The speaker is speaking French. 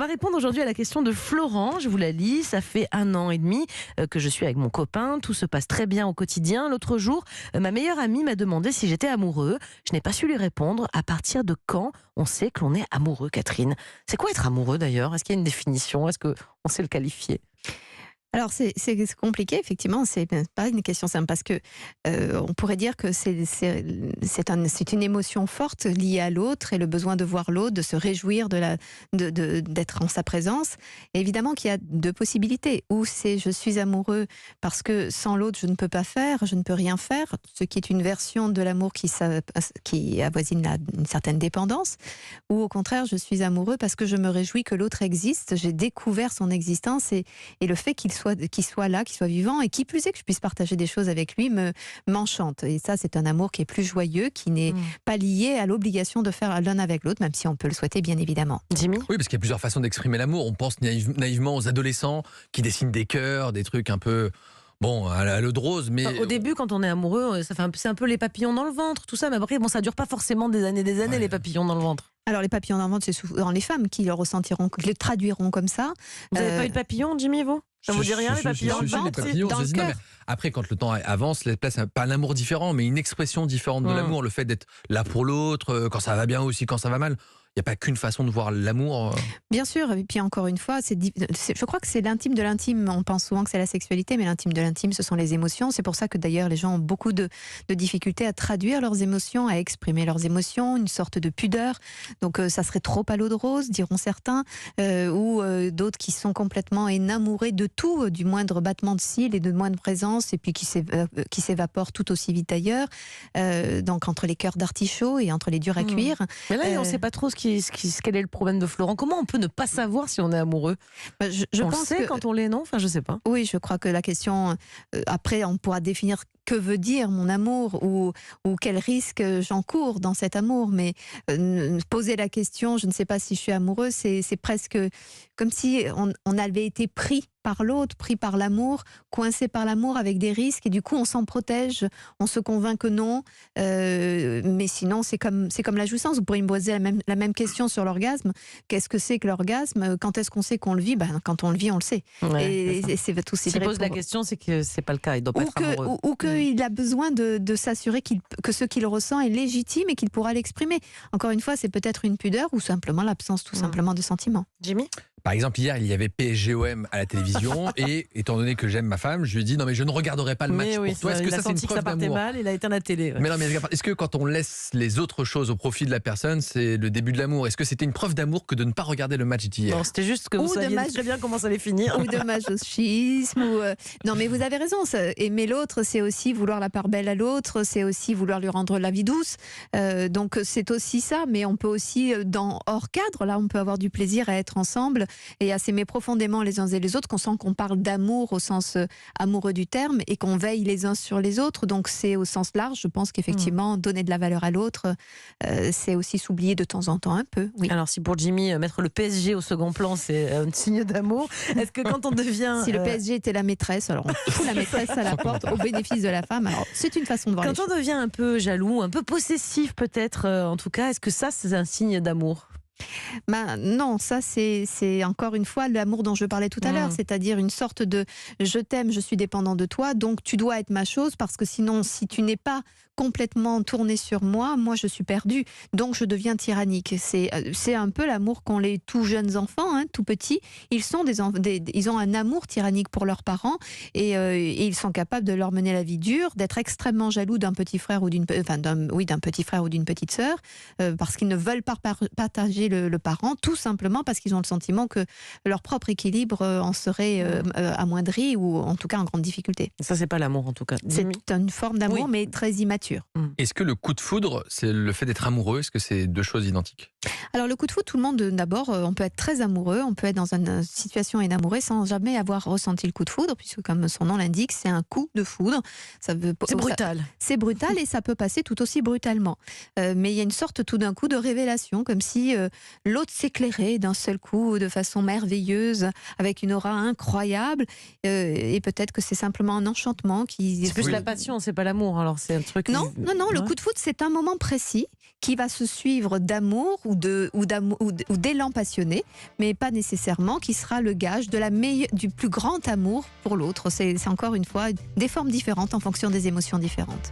va répondre aujourd'hui à la question de Florent. Je vous la lis. Ça fait 1 an et demi que je suis avec mon copain. Tout se passe très bien au quotidien. L'autre jour, ma meilleure amie m'a demandé si j'étais amoureux. Je n'ai pas su lui répondre. À partir de quand on sait que l'on est amoureux, Catherine? C'est quoi être amoureux d'ailleurs? Est-ce qu'il y a une définition? Est-ce qu'on sait le qualifier? Alors c'est compliqué, effectivement, c'est pas une question simple parce que on pourrait dire que c'est une émotion forte liée à l'autre et le besoin de voir l'autre, de se réjouir d'être en sa présence. Et évidemment qu'il y a 2 possibilités. Ou c'est je suis amoureux parce que sans l'autre je ne peux pas faire, je ne peux rien faire, ce qui est une version de l'amour qui avoisine une certaine dépendance. Ou au contraire je suis amoureux parce que je me réjouis que l'autre existe, j'ai découvert son existence et le fait qu'il soit là, qu'il soit vivant, et qui plus est que je puisse partager des choses avec lui m'enchante. Et ça, c'est un amour qui est plus joyeux, qui n'est pas lié à l'obligation de faire l'un avec l'autre, même si on peut le souhaiter, bien évidemment. Jimmy? Oui, parce qu'il y a plusieurs façons d'exprimer l'amour. On pense naïvement aux adolescents qui dessinent des cœurs, des trucs un peu... Bon, à l'eau de rose, mais... Au début, quand on est amoureux, c'est un peu les papillons dans le ventre, tout ça. Mais après, ça dure pas forcément des années, Ouais. les papillons dans le ventre. Alors les papillons dans le ventre, c'est souvent les femmes qui le ressentiront, qui le traduiront comme ça. Vous n'avez pas eu de papillons, Jimmy, vous? Ça vous dit rien, les papillons? Si, les papillons, dans le non, mais cœur. après, quand le temps avance, les place pas un amour différent, mais une expression différente de l'amour. Le fait d'être là pour l'autre, quand ça va bien aussi, quand ça va mal. Il n'y a pas qu'une façon de voir l'amour. Bien sûr, et puis encore une fois, je crois que c'est l'intime de l'intime. On pense souvent que c'est la sexualité, mais l'intime de l'intime, ce sont les émotions. C'est pour ça que d'ailleurs les gens ont beaucoup de difficultés à traduire leurs émotions, à exprimer leurs émotions, une sorte de pudeur. Donc ça serait trop à l'eau de rose, diront certains, ou d'autres qui sont complètement énamourés de tout, du moindre battement de cils et de moindre présence, et puis qui s'évaporent tout aussi vite ailleurs. Donc entre les cœurs d'artichaut et entre les durs à cuire. Mais là, on ne sait pas trop quel est le problème de Florent. Comment on peut ne pas savoir si on est amoureux? Je on pense le sait quand on l'est, non? Enfin, je sais pas. Oui, je crois que la question, après, on pourra définir que veut dire mon amour ou quel risque j'encours dans cet amour. Mais poser la question, je ne sais pas si je suis amoureux, c'est presque comme si on avait été pris par l'autre, pris par l'amour, coincé par l'amour avec des risques, et du coup on s'en protège, on se convainc que non, mais sinon c'est comme la jouissance. Vous pourriez me poser la même question sur l'orgasme. Qu'est-ce que c'est que l'orgasme? Quand est-ce qu'on sait qu'on le vit? Quand on le vit, on le sait. Ouais, et c'est tout. S'il pose la question, c'est que c'est pas le cas, il doit pas être amoureux. Ou qu'il a besoin de s'assurer que ce qu'il ressent est légitime et qu'il pourra l'exprimer. Encore une fois, c'est peut-être une pudeur ou simplement l'absence tout simplement de sentiments. Jimmy? Par exemple, hier, il y avait PSG-OM à la télévision et étant donné que j'aime ma femme, je lui ai dit non mais je ne regarderai pas le match pour toi. Est-ce que il a ça c'est une senti que ça preuve partait d'amour? mal, il a éteint la télé. Ouais. Mais non, mais est-ce que quand on laisse les autres choses au profit de la personne, c'est le début de l'amour? Est-ce que c'était une preuve d'amour que de ne pas regarder le match d'hier? Non, c'était juste que vous saviez très bien comment ça allait finir. Ou de masochisme. Non, mais vous avez raison. Aimer l'autre, c'est aussi vouloir la part belle à l'autre, c'est aussi vouloir lui rendre la vie douce. Donc c'est aussi ça, mais on peut aussi, hors cadre, là, on peut avoir du plaisir à être ensemble et à s'aimer profondément les uns et les autres, qu'on sent qu'on parle d'amour au sens amoureux du terme et qu'on veille les uns sur les autres. Donc c'est au sens large. Je pense qu'effectivement, donner de la valeur à l'autre, c'est aussi s'oublier de temps en temps un peu. Oui. Alors si pour Jimmy, mettre le PSG au second plan, c'est un signe d'amour, est-ce que quand on devient... Si le PSG était la maîtresse, alors on fout la maîtresse à la porte au bénéfice de la femme. Alors c'est une façon de voir les choses. Quand on devient un peu jaloux, un peu possessif peut-être, en tout cas, est-ce que ça c'est un signe d'amour? Non, ça c'est encore une fois l'amour dont je parlais tout à l'heure, c'est-à-dire une sorte de je t'aime, je suis dépendant de toi, donc tu dois être ma chose, parce que sinon si tu n'es pas complètement tourné sur moi je suis perdue, donc je deviens tyrannique. C'est un peu l'amour qu'ont les tout jeunes enfants, tout petits. Ils ont un amour tyrannique pour leurs parents et ils sont capables de leur mener la vie dure, d'être extrêmement jaloux d'un petit frère ou d'un petit frère ou d'une petite sœur, parce qu'ils ne veulent pas partager le parent, tout simplement parce qu'ils ont le sentiment que leur propre équilibre en serait amoindri ou en tout cas en grande difficulté. Ça c'est pas l'amour en tout cas. C'est une forme d'amour, mais très immature. Est-ce que le coup de foudre, c'est le fait d'être amoureux? Est-ce que c'est deux choses identiques? Alors le coup de foudre, tout le monde, d'abord, on peut être très amoureux, on peut être dans une situation énamourée sans jamais avoir ressenti le coup de foudre, puisque comme son nom l'indique, c'est un coup de foudre. C'est brutal. C'est brutal et ça peut passer tout aussi brutalement. Mais il y a une sorte tout d'un coup de révélation, comme si l'autre s'éclairer d'un seul coup de façon merveilleuse, avec une aura incroyable, et peut-être que c'est simplement un enchantement qui... C'est plus la passion, c'est pas l'amour. Alors c'est un truc. Non, le coup de foudre, c'est un moment précis qui va se suivre d'amour ou d'élan passionné, mais pas nécessairement qui sera le gage du plus grand amour pour l'autre. C'est encore une fois des formes différentes en fonction des émotions différentes.